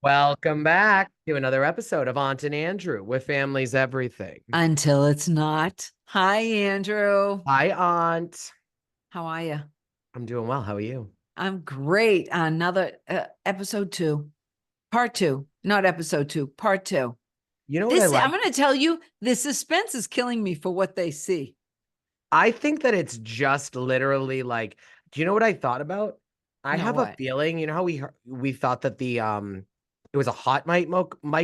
Welcome back to another episode of Aunt and Andrew with Family's Everything. Until it's not. Hi, Andrew. Hi, Aunt. How are you? I'm doing well. How are you? I'm great. Another episode two, part two, not episode two, part two. You know what I I'm like? going to tell you, the suspense is killing me for what they see. I think that it's just literally like, do you know what I thought about? I No, have a what? feeling, you know how we thought that it was a hot mic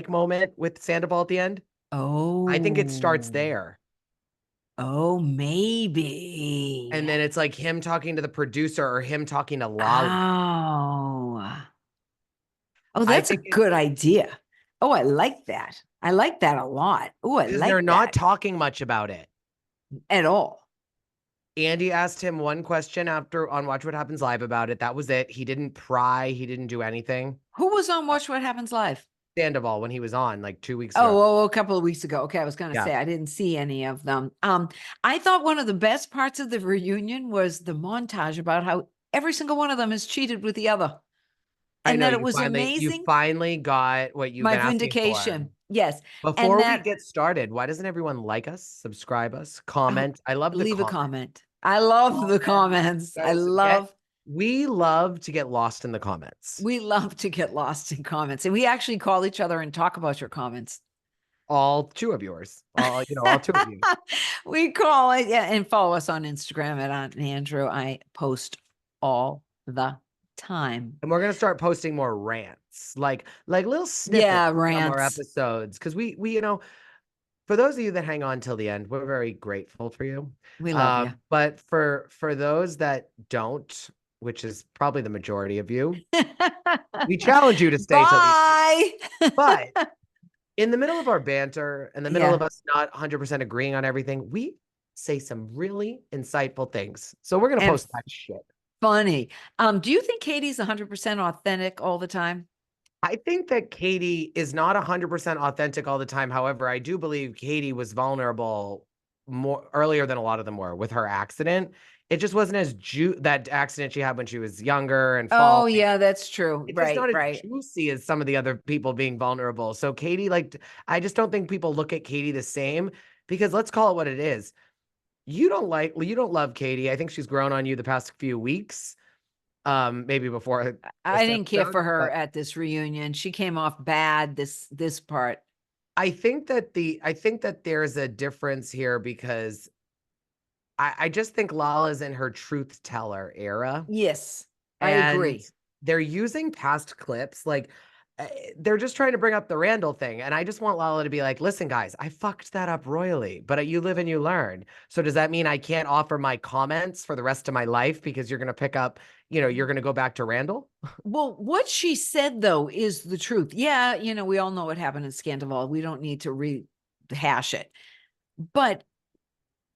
moment with Sandoval at the end? I think it starts Oh, there. maybe. And then it's like him talking to the producer or him talking to Lolly. Oh, oh, I that's a think it's good idea. Oh, I like that. I like that a lot. Oh, I because they're like not that talking much about it. at all. Andy asked him one question after on Watch What Happens Live about it. That was it. He didn't pry. He didn't do anything. Who was on Watch What Happens Live? Sandoval when he was on like 2 weeks ago. Oh, a couple of weeks ago. Okay, I was going to Yeah, say I didn't see any of them. I thought one of the best parts of the reunion was the montage about how every single one of them has cheated with the other, I and know that it you was you amazing. finally got what you've My been asking for. vindication, yes, and Before we that get started, why doesn't everyone like us, subscribe us, comment? I love the leave a comment. comment. I love the comments. I Guys, get love. we love to get lost in the comments. We love to get lost in comments, and we actually call each other and talk about your comments. All two of yours. All two of you. We call it, yeah, and follow us on Instagram at Aunt Andrew. I post all the time. And we're gonna start posting more rants, like little snippets Yeah, from our rants. episodes. Because we for those of you that hang on till the end, we're very grateful for you. We love you. But for those that don't, which is probably the majority of you, we challenge you to stay till the end. Bye. But in the middle of our banter, in the middle of Yeah, us not 100% agreeing on everything, we say some really insightful things. So we're gonna and post that shit. funny. Do you think Katie's 100% authentic all the time? I think that Katie is not 100% authentic all the time. However, I do believe Katie was vulnerable more earlier than a lot of them were with her accident. It just wasn't as that accident she had when she was younger and falling. Oh, yeah, that's true. It's just Right, not as right. juicy as some of the other people being vulnerable. So Katie, like, I just don't think people look at Katie the same because let's call it what it is. You don't love Katie. I think she's grown on you the past few weeks. Maybe before I this didn't care episode, for her but at this reunion. She came off bad this part. I think that there's a difference here because I just think Lala's in her truth teller era, Yes, I and agree. they're using past clips like they're just trying to bring up the Randall thing, and I just want Lala to be like, "Listen, guys, I fucked that up royally, but you live and you learn. So does that mean I can't offer my comments for the rest of my life because you're gonna pick up, you're gonna go back to Randall?" Well, what she said though is the truth. Yeah, we all know what happened in Sandoval. We don't need to rehash it. But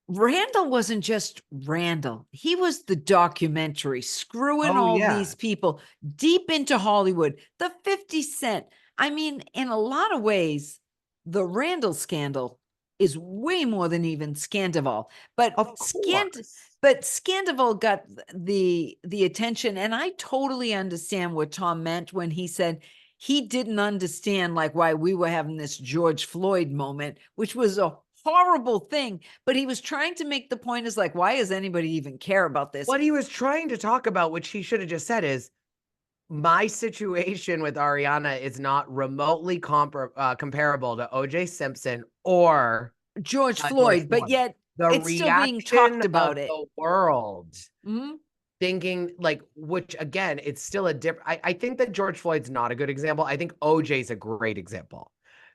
Randall wasn't just Randall. He was the documentary, screwing Oh all yeah. these people deep into Hollywood. The 50 Cent. I mean, in a lot of ways, the Randall scandal is way more than even Scandival. But Of course. Scandival got the attention, and I totally understand what Tom meant when he said he didn't understand like why we were having this George Floyd moment, which was a horrible thing, but he was trying to make the point is like, why does anybody even care about this? What he was trying to talk about, which he should have just said, is my situation with Ariana is not remotely comparable to OJ Simpson or George George Floyd, but Floyd. yet The it's still being reaction talked of about it. the world Mm-hmm. thinking like, which again, it's still a different. I think that George Floyd's not a good example. I think OJ's a great example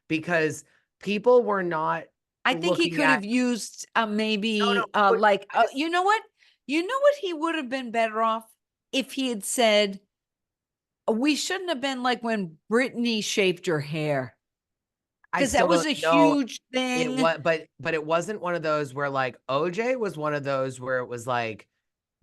because people were not I think he looking could at, have used no, no, maybe but I just, you know what? You know what he would have been better off if he had said, we shouldn't have been like when Britney shaved her hair. I Because that still was don't a know. huge It thing. was, but it wasn't one of those where like OJ was one of those where it was like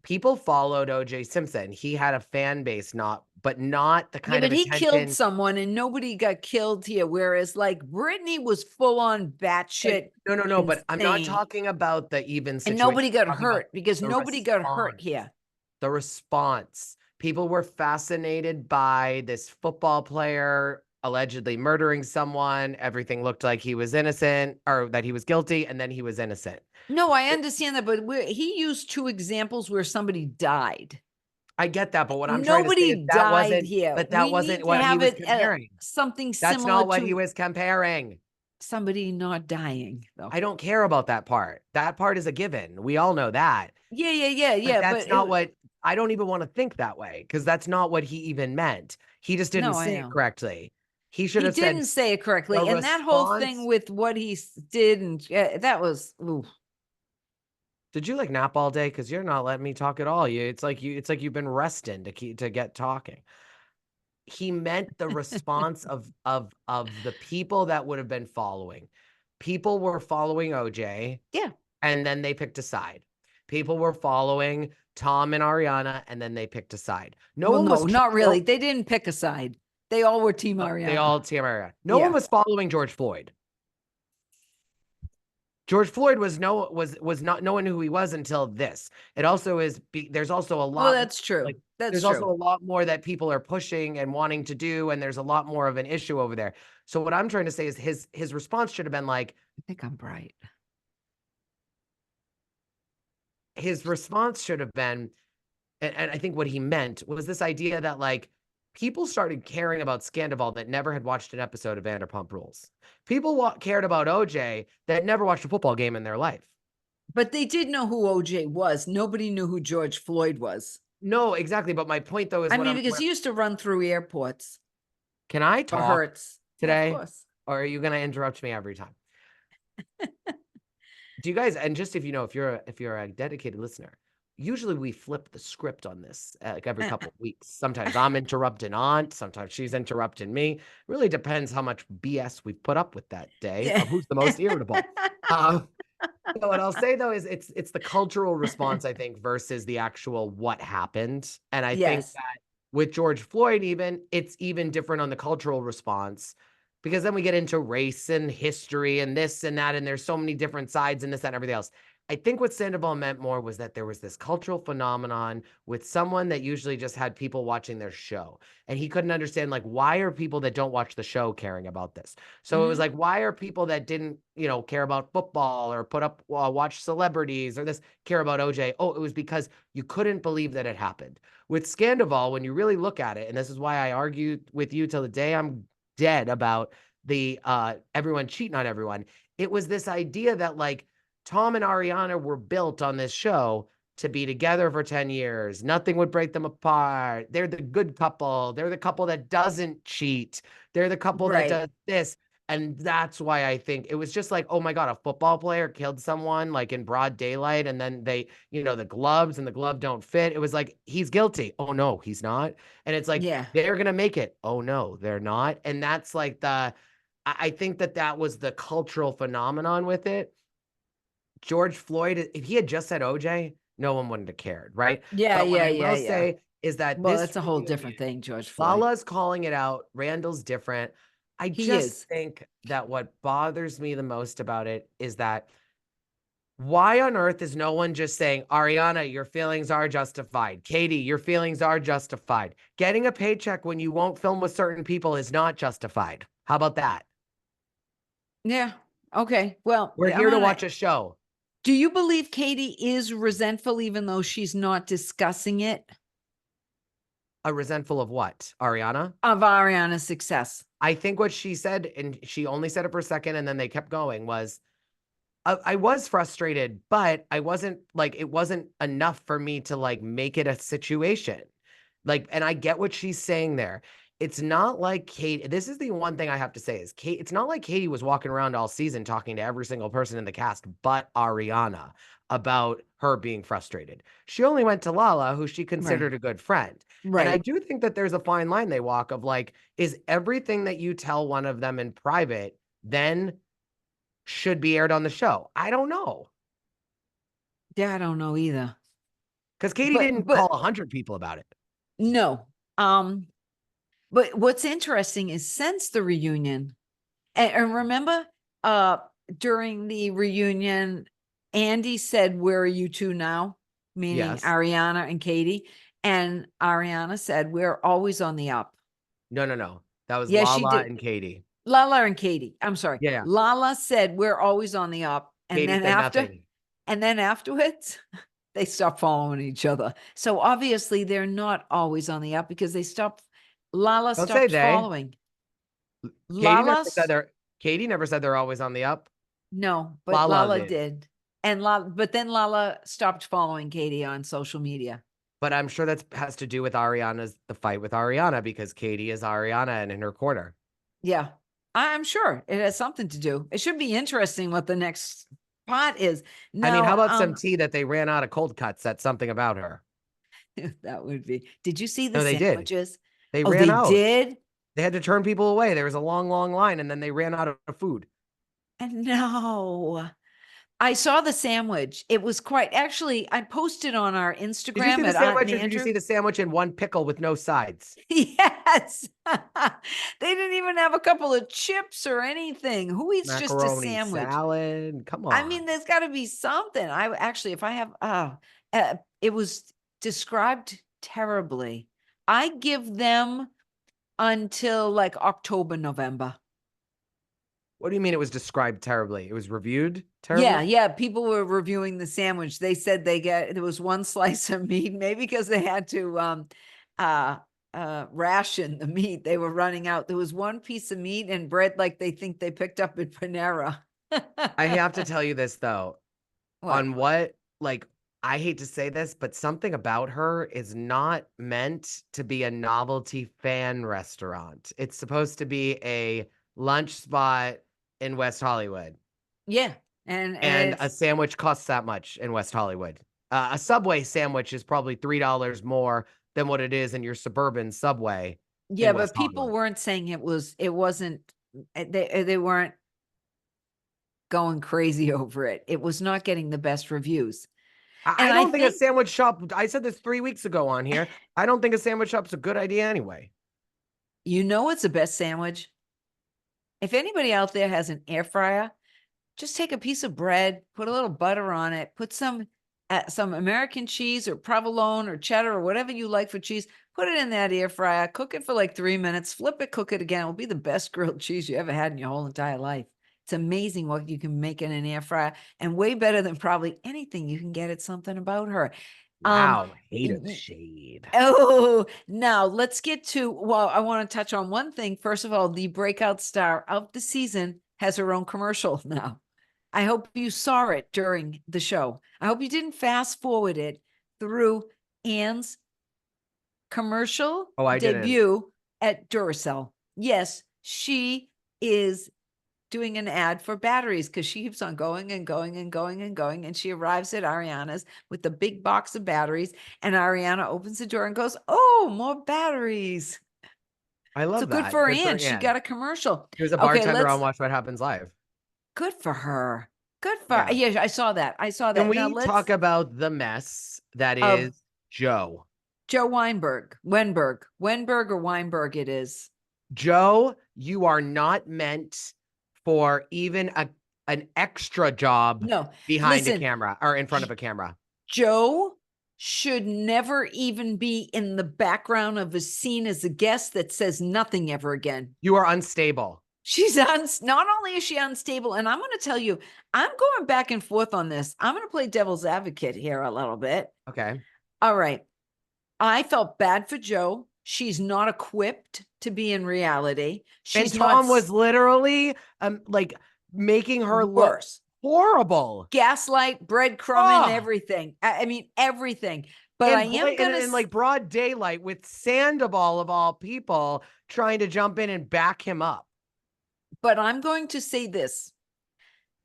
people followed OJ Simpson. He had a fan base, not the Yeah, kind of but he killed attention. someone and nobody got killed here. Whereas like Britney was full on But batshit no, no, no. But I'm not insane. talking about the even And situation. nobody got I'm talking about hurt because the nobody got hurt response. here. The response. People were fascinated by this football player allegedly murdering someone. Everything looked like he was innocent or that he was guilty, and then he was innocent. No, I understand that, but he used two examples where somebody died. I get that, but what I'm trying to say is Nobody died here. that We wasn't need to what he have was it comparing. something That's similar not what he to was comparing. somebody not dying, though. I don't care about that part. That part is a given. We all know that. Yeah. That's not what I don't even want to think that way because that's not what he even meant. He just didn't No, I say it know. correctly. He should He have said didn't say it the correctly. And that whole thing response. with what he did, and that was, ooh. Did you like nap all day? Because you're not letting me talk at all. It's like you've been resting to get talking. He meant the response of the people that would have been following. People were following OJ. Yeah. And then they picked a side. People were following Tom and Ariana, and then they picked a side. No Well, one was no, not really. They didn't pick a side. They all were Team Ariana. They all Team Ariana. No Yeah. one was following George Floyd. George Floyd was not no one knew who he was until this. It also is there's also a lot. Oh, that's true. Like That's there's true. also a lot more that people are pushing and wanting to do, and there's a lot more of an issue over there. So what I'm trying to say is his response should have been like, I think I'm bright. His response should have been, and I think what he meant was this idea that like people started caring about Sandoval that never had watched an episode of Vanderpump Rules. People cared about OJ that never watched a football game in their life. But they did know who OJ was. Nobody knew who George Floyd was. No, exactly. But my point though is, I mean, because he used to run through airports. Can I Or talk Hertz today? Yeah, of course. Or are you going to interrupt me every time? Do you guys, and just if you know, if you're a dedicated listener, usually we flip the script on this like every couple of weeks. Sometimes I'm interrupting Aunt, sometimes she's interrupting me. Really depends how much BS we've put up with that day of who's the most irritable. So what I'll say though is it's the cultural response, I think, versus the actual what happened. And I think that with George Floyd, even it's even different on the cultural response. Because then we get into race and history and this and that, and there's so many different sides and this, that, and everything else. I think what Sandoval meant more was that there was this cultural phenomenon with someone that usually just had people watching their show. And he couldn't understand, like, why are people that don't watch the show caring about this? So it was like, why are people that didn't, care about football or watch celebrities or this care about OJ? Oh, it was because you couldn't believe that it happened. With Sandoval, when you really look at it, and this is why I argue with you till the day I'm dead about the everyone cheating on everyone. It was this idea that like Tom and Ariana were built on this show to be together for 10 years. Nothing would break them apart. They're the good couple. They're the couple that doesn't cheat. They're the couple that does this. And that's why I think it was just like, oh my God, a football player killed someone like in broad daylight. And then they, the gloves and the glove don't fit. It was like, he's guilty. Oh no, he's not. And it's like, they're going to make it. Oh no, they're not. And that's like I think that was the cultural phenomenon with it. George Floyd, if he had just said OJ, no one wouldn't have cared. Right. But what I will say is that that's a whole different thing, George Floyd. Lala's calling it out. Randall's different. I just think that what bothers me the most about it is that why on earth is no one just saying, Ariana, your feelings are justified. Katie, your feelings are justified. Getting a paycheck when you won't film with certain people is not justified. How about that? Yeah. Okay. Well, we're here to watch a show. Do you believe Katie is resentful even though she's not discussing it? A resentful of what? Ariana? Of Ariana's success. I think what she said, and she only said it for a second and then they kept going, was I was frustrated, but I wasn't like, it wasn't enough for me to like make it a situation. Like, and I get what she's saying there. It's not like Katie, this is the one thing I have to say is Kate, it's not like Katie was walking around all season talking to every single person in the cast, but Ariana about her being frustrated. She only went to Lala, who she considered a good friend. And I do think that there's a fine line they walk of like, is everything that you tell one of them in private then should be aired on the show? I don't know. Yeah, I don't know either. Because Katie didn't call 100 people about it. No. But what's interesting is since the reunion, and remember, during the reunion, Andy said, "Where are you two now?" Meaning Ariana and Katie. And Ariana said, "We're always on the up." No. That was Yeah, she Lala did. and Katie. Lala and Katie. I'm sorry. Yeah. Lala said we're always on the up. And Katie then said nothing. afterwards, they stopped following each other. So obviously they're not always on the up because they stopped. Lala Don't say stopped they. following. Katie never Lala, said they're Katie never said they're always on the up. no, but Lala Lala did. did. And but then Lala stopped following Katie on social media. But I'm sure that has to do with the fight with Ariana because Katie is Ariana and in her corner. Yeah, I'm sure it has something to do. It should be interesting what the next part is. I mean, how Now, about some tea that they ran out of cold cuts? That's something about her. that would be. Did you see the No, they did. sandwiches? They Oh, ran they out. did? They had to turn people away. There was a long, long line, and then they ran out of food. And no. I saw the sandwich. It was quite actually, I posted on our Did you see Instagram the at Aunt sandwich, or did you Andrew. see the sandwich in one pickle with no sides? Yes. They didn't even have a couple of chips or anything. Who eats just a Macaroni sandwich? salad. Come I on. mean, there's got to be something. I actually, if I have, it was described terribly. I give them until like October, November. What do you mean it was described terribly? It was reviewed Yeah, terribly? yeah. People were reviewing the sandwich. They said there was one slice of meat, maybe because they had to uh ration the meat. They were running out. There was one piece of meat and bread like they think they picked up at Panera. I have to tell you this though. What? On what, like, I hate to say this, but something about her is not meant to be a novelty fan restaurant. It's supposed to be a lunch spot in West Hollywood. Yeah. And And a it's sandwich costs that much in West Hollywood. A Subway sandwich is probably $3 more than what it is in your suburban Subway yeah, in West but people Hollywood. weren't saying it wasn't they weren't going crazy over it. It was not getting the best reviews. I And I don't think a think sandwich shop, I said this 3 weeks ago on here. I don't think a sandwich shop's a good idea anyway. you know what's the best sandwich? If anybody out there has an air fryer, just take a piece of bread, put a little butter on it, put some American cheese or provolone or cheddar or whatever you like for cheese, put it in that air fryer, cook it for like 3 minutes, flip it, cook it again. It will be the best grilled cheese you ever had in your whole entire life. It's amazing what you can make in an air fryer and way better than probably anything you can get at Something About Her. Um, Wow, hated shade. Oh, now let's get to, well, I want to touch on one thing. First of all, the breakout star of the season has her own commercial now. I hope you saw it during the show. I hope you didn't fast forward it through Anne's commercial Oh, I didn't. debut at Duracell. Yes, she is doing an ad for batteries because she keeps on going and going and going and going. And she arrives at Ariana's with the big box of batteries. And Ariana opens the door and goes, "Oh, more batteries." I So love good that. for Good for Anne. She Anne. got a commercial. She was a Okay, bartender on Watch What Happens Live. good for her. Good for, Yeah. yeah, I saw that. I saw Can that. Now we talk let's, about the mess that of is Joe? Joe Wenberg or Weinberg it is. Joe, you are not meant for even an extra job No, behind a listen, camera or in front of a camera. Joe should never even be in the background of a scene as a guest that says nothing ever again. You are unstable. She's not only is she unstable, and I'm going to tell you, I'm going back and forth on this. I'm going to play devil's advocate here a little bit. Okay. All right. I felt bad for Joe. She's not equipped to be in reality. And She's Tom not was literally like making her look worse. horrible. Gaslight, breadcrumbing, Oh, everything. I mean, everything. But I am going to in like broad daylight with Sandoval of all people trying to jump in and back him up. But I'm going to say this.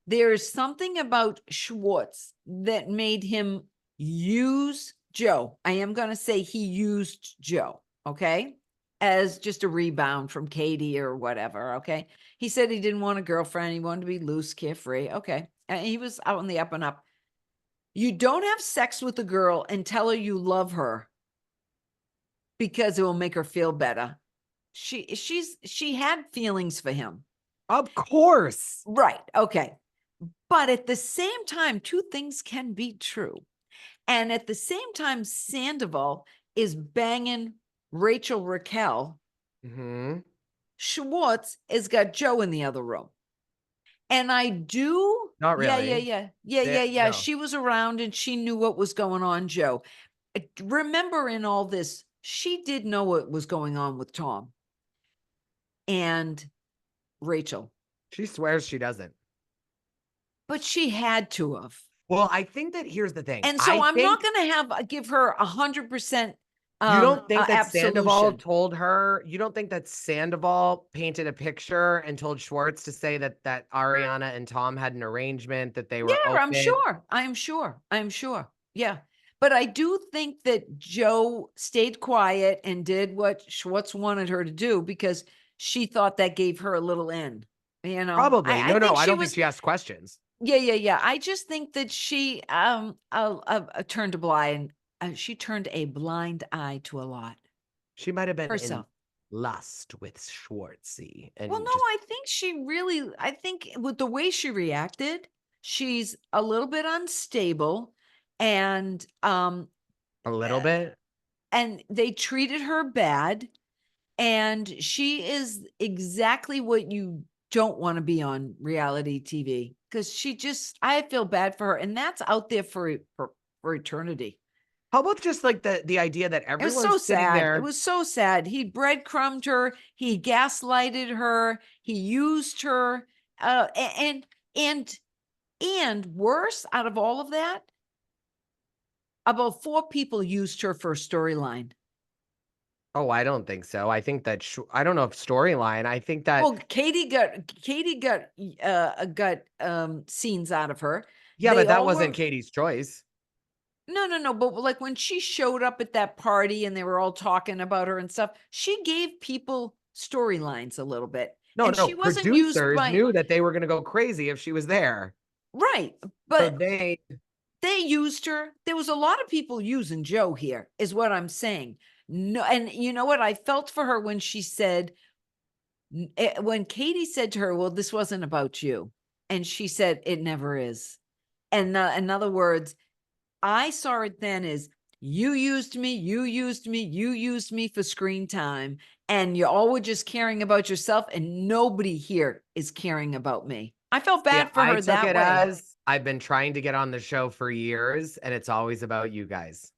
There is something about Schwartz that made him use Joe. I am going to say he used Joe, okay, as just a rebound from Katie or whatever, okay? He said he didn't want a girlfriend. He wanted to be loose, carefree, okay? And he was out on the up and up. You don't have sex with a girl and tell her you love her because it will make her feel better. She had feelings for him. Of course. Right. Okay. But at the same time, two things can be true. And at the same time, Sandoval is banging Raquel. Mm-hmm. Schwartz has got Joe in the other room. And I do. Not Yeah, really. yeah. No. She was around and she knew what was going on, Joe. Remember in all this, she did know what was going on with Tom and Rachel, She swears she doesn't. but she had to have. Well, I think that here's the thing. And so I I'm not think going to give her 100% you don't think that Sandoval absolution. told her, you don't think that Sandoval painted a picture and told Schwartz to say that Ariana and Tom had an arrangement, that they Yeah, were I'm open? sure. I'm sure. Yeah. But I do think that Joe stayed quiet and did what Schwartz wanted her to do because she thought that gave her a little in. You know, Probably. I No, think I she don't think was. she asked questions. Yeah. I just think that she turned a blind eye to a lot She might have been in herself. lust with Schwartzy Well, no, and just I think with the way she reacted, she's a little bit unstable and a little bit. and they treated her bad and she is exactly what you don't want to be on reality TV because I feel bad for her and that's out there for eternity. How about just like the idea that It was so everyone's sitting sad. It there? was so sad. He breadcrumbed her. He gaslighted her. He used her. And and worse, out of all of that, about 4 people used her for a storyline. Oh, I don't think so. I think that I don't know if storyline. I think that Well, Katie got scenes out of her. yeah, They but that all wasn't were. Katie's choice. No. But like when she showed up at that party and they were all talking about her and stuff, she gave people storylines a little bit. No, And no, she wasn't used producers by. knew that they were going to go crazy if she was there. Right. So But they used her. There was a lot of people using Joe here, is what I'm saying. No, and you know what? I felt for her when she said, when Katie said to her, well, this wasn't about you. And she said, it never is. And in other words, I saw it then as you used me, you used me, you used me for screen time. And you all were just caring about yourself, and nobody here is caring about me. I felt yeah, bad for I her took that it way. as I've been trying to get on the show for years and it's always about you guys.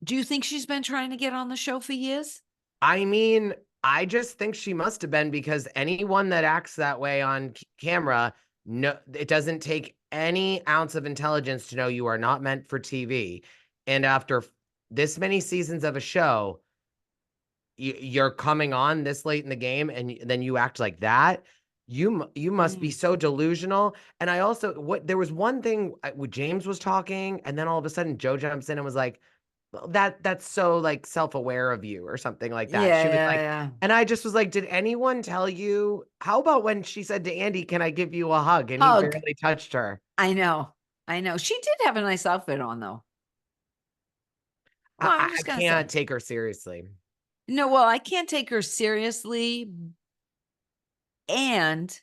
Do you think she's been trying to get on the show for years? I mean, I just think she must have been because anyone that acts that way on camera, no, it doesn't take any ounce of intelligence to know you are not meant for TV. And after this many seasons of a show, you're coming on this late in the game and then you act like that. You must be so delusional. And I also there was one thing James was talking, and then all of a sudden Joe jumps in and was like, "Well, that's so like self-aware of you," or something like that. She was like, Yeah. and I just was like, did anyone tell you? How about when she said to Andy, "Can I give you a hug?" And he Hug. barely touched her. I know. She did have a nice outfit on, though. Well, I'm I just gonna can't say. take her seriously. No, well, I can't take her seriously, and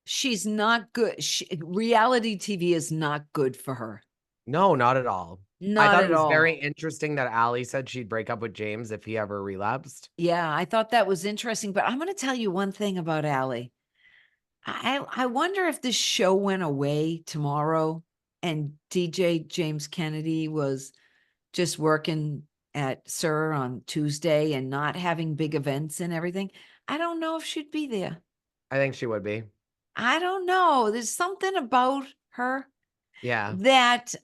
she's not good. Reality TV is not good for her. No, not at all. I Not thought it at was all. very interesting that Allie said she'd break up with James if he ever relapsed. Yeah, I thought that was interesting. But I'm going to tell you one thing about Allie. I wonder if this show went away tomorrow and DJ James Kennedy was just working at Sir on Tuesday and not having big events and everything. I don't know if she'd be there. I think she would be. I don't know. There's something about her Yeah. that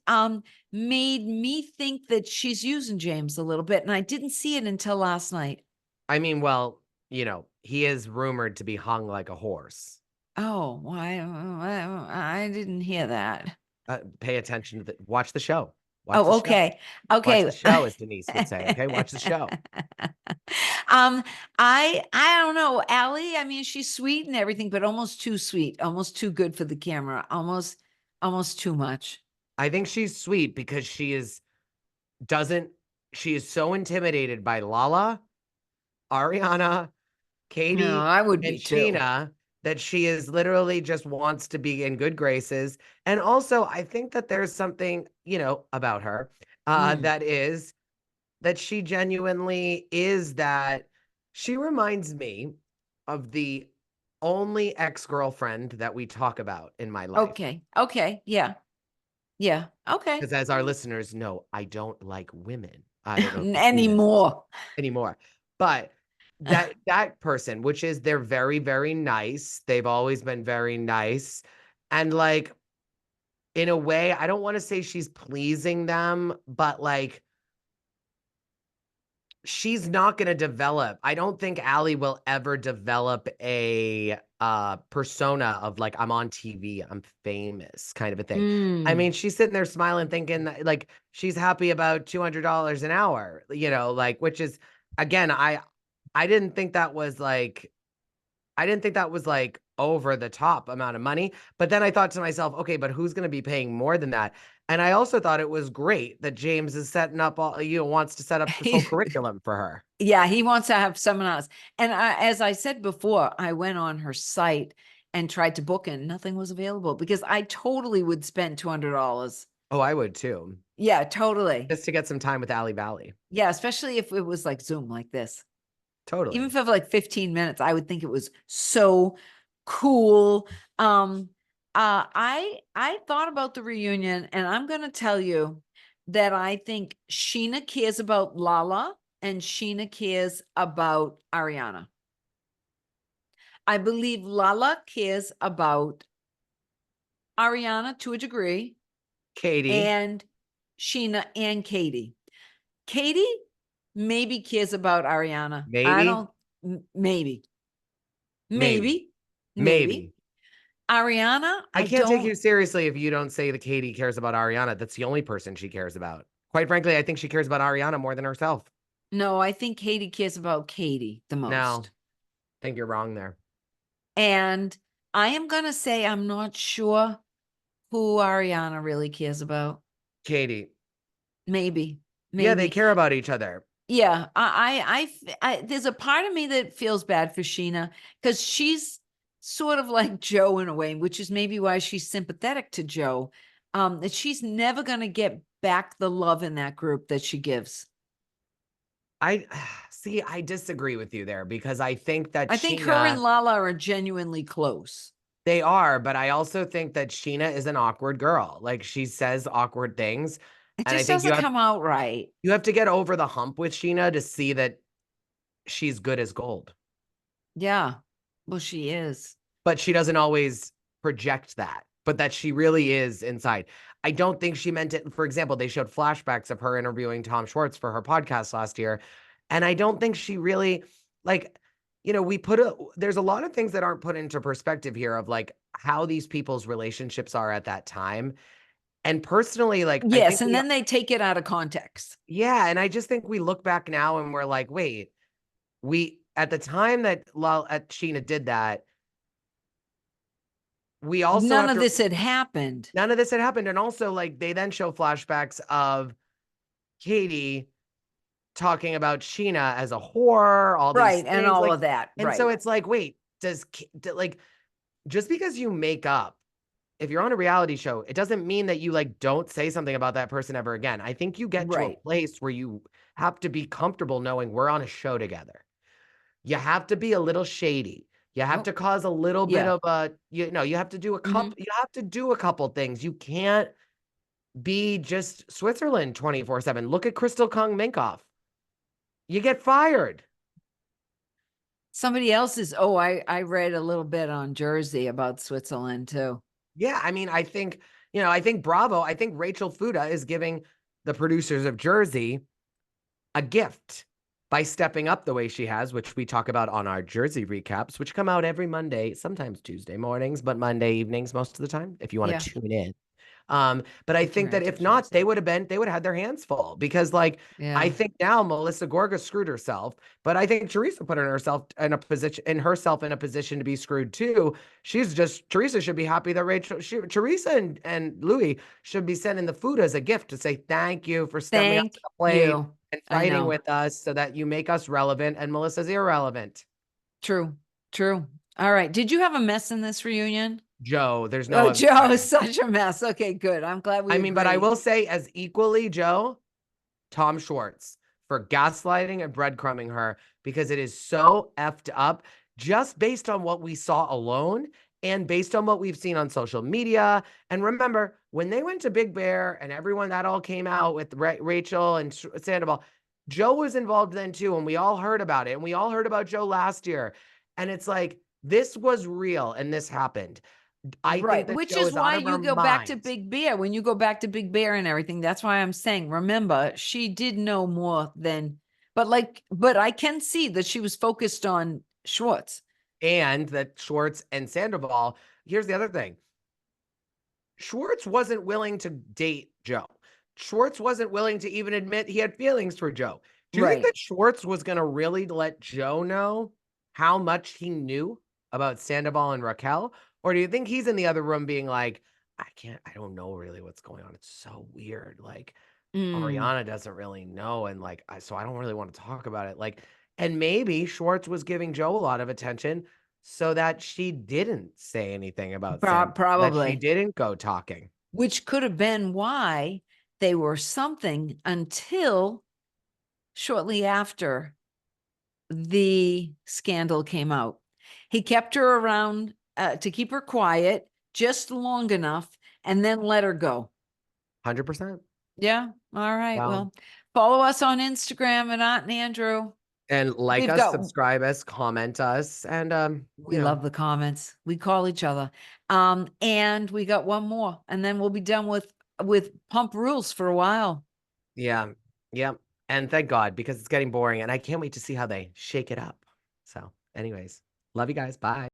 made me think that she's using James a little bit. And I didn't see it until last night. I mean, well, he is rumored to be hung like a horse. Oh, why? I didn't hear that. Pay attention to watch the show. Watch the Oh, show. okay. Watch Okay. the show, as Denise would say. Okay, watch the show. I don't know. Allie, I mean, she's sweet and everything, but almost too sweet, almost too good for the camera, almost too much. I think she's sweet because doesn't she is so intimidated by Lala, Ariana, No, Katie, I would and be too. Sheena that she is literally just wants to be in good graces. And also, I think that there's something, about her Mm. that she genuinely is that She reminds me of the only ex-girlfriend that we talk about in my life. Okay. Okay. Yeah. Yeah. Okay. Because as our listeners know, I don't like women. I don't know if you knew that Anymore. anymore. But that person, which is they're very, very nice. They've always been very nice. And like in a way, I don't want to say she's pleasing them, but like she's not going to develop. I don't think Allie will ever develop a persona of like I'm on TV, I'm famous kind of a thing. I Mm. mean, she's sitting there smiling thinking that, like she's happy about $200 an hour, like which is again, I didn't think that was like I didn't think that was like over the top amount of money. But then I thought to myself, okay, but who's going to be paying more than that? And I also thought it was great that James is setting up wants to set up this whole curriculum for her. Yeah, he wants to have someone else. And as I said before, I went on her site and tried to book and nothing was available because I totally would spend $200. Oh, I would too. Yeah, totally. Just to get some time with Allie Valley. Yeah, especially if it was like Zoom like this. Totally. Even for like 15 minutes, I would think it was so cool. I thought about the reunion, and I'm going to tell you that I think Sheena cares about Lala and Sheena cares about Ariana. I believe Lala cares about Ariana to a degree, Katie. and Sheena and Katie. Katie maybe cares about Ariana. I Maybe. don't, maybe, Maybe. maybe, maybe. Maybe. Ariana, I I can't take don't you seriously if you don't say that Katie cares about Ariana. That's the only person she cares about. Quite frankly, I think she cares about Ariana more than herself. know. I think Katie cares about Katie the No, most. I think you're wrong there. And I am going to say I'm not sure who Ariana really cares about. Katie. Maybe, Yeah, they maybe. care about each other. Yeah, there's a part of me that feels bad for Sheena because she's sort of like Joe in a way, which is maybe why she's sympathetic to Joe. That she's never going to get back the love in that group that she gives. I see, I disagree with you there because I think that I think her and Sheena, Lala are genuinely close. they are, but I also think that Sheena is an awkward girl. Like she says awkward things. It And I just think doesn't come out right. you have to get over the hump with Sheena to see that she's good as gold. Yeah. Well, she is. But she doesn't always project that, but that she really is inside. I don't think she meant it. For example, they showed flashbacks of her interviewing Tom Schwartz for her podcast last year. And I don't think she really, like, there's a lot of things that aren't put into perspective here of like how these people's relationships are at that time. And personally, like, I Yes, think and then they take it out of context. yeah. And I just think we look back now and we're like, wait, at the time that Sheena did that, we also None have of to this had happened. none of this had happened. And also, like, they then show flashbacks of Katie talking about Sheena as a whore, all these Right, and things. all Like, of that. and so Right. it's like, wait, like, just because you make up, if you're on a reality show, it doesn't mean that you like don't say something about that person ever again. I think you get to a Right. place where you have to be comfortable knowing we're on a show together. You have to be a little shady. You have Oh, to cause a little bit yeah. of a, you have to do Mhm. you have to do a couple things. You can't be just Switzerland 24/7. Look at Crystal Kung Minkoff. You get fired. Somebody else's. Oh, I read a little bit on Jersey about Switzerland too. Yeah, I mean, I think Bravo, I think Rachel Fuda is giving the producers of Jersey a gift by stepping up the way she has, which we talk about on our Jersey recaps, which come out every Monday, sometimes Tuesday mornings, but Monday evenings most of the time, if you want Yeah. to tune in. But I If you're think that into if not, Jersey. they would have had their hands full because like I Yeah. think now Melissa Gorga screwed herself, but I think Teresa put herself in a position to be screwed too. Teresa should be happy that Teresa and Louis should be sending the food as a gift to say thank you for stepping up to Thank the plate you. and I fighting know. with us so that you make us relevant and Melissa's irrelevant. True. True. All right. Did you have a mess in this reunion? Joe, there's no Oh, other Joe is way. such a mess. Okay, good. I'm glad we I mean, but I agree. will say as equally, Joe, Tom Schwartz for gaslighting and breadcrumbing her because it is so effed up just based on what we saw alone and based on what we've seen on social media. And remember, when they went to Big Bear and everyone that all came out with Rachel and Sandoval, Joe was involved then too. And we all heard about it. And we all heard about Joe last year. And it's like, this was real and this happened. I think Right, that which Joe is is out why of her you go back to mind. Big Bear. When you go back to Big Bear and everything, that's why I'm saying, remember, she did know more than, but I can see that she was focused on Schwartz. And that Schwartz and Sandoval, here's the other thing. Schwartz wasn't willing to date Joe. Schwartz wasn't willing to even admit he had feelings for Joe. Do you think Right. that Schwartz was going to really let Joe know how much he knew about Sandoval and Raquel? Or do you think he's in the other room being like, I don't know really what's going on. It's so weird. Like, Mm. Ariana doesn't really know. And like, so I don't really want to talk about it. Like, and maybe Schwartz was giving Joe a lot of attention so that she didn't say anything about Sandoval, that she Probably, didn't go talking. which could have been why they were something until shortly after the scandal came out. He kept her around to keep her quiet just long enough and then let her go. 100%. Yeah. All right. Wow. Well, follow us on Instagram and Aunt and Andrew. And like We've us, got, subscribe us, comment us, and we love the comments. We call each other. And we got one more, and then we'll be done with Pump Rules for a while. yeah, yeah. And thank God, because it's getting boring, and I can't wait to see how they shake it up. So, anyways, love you guys. Bye.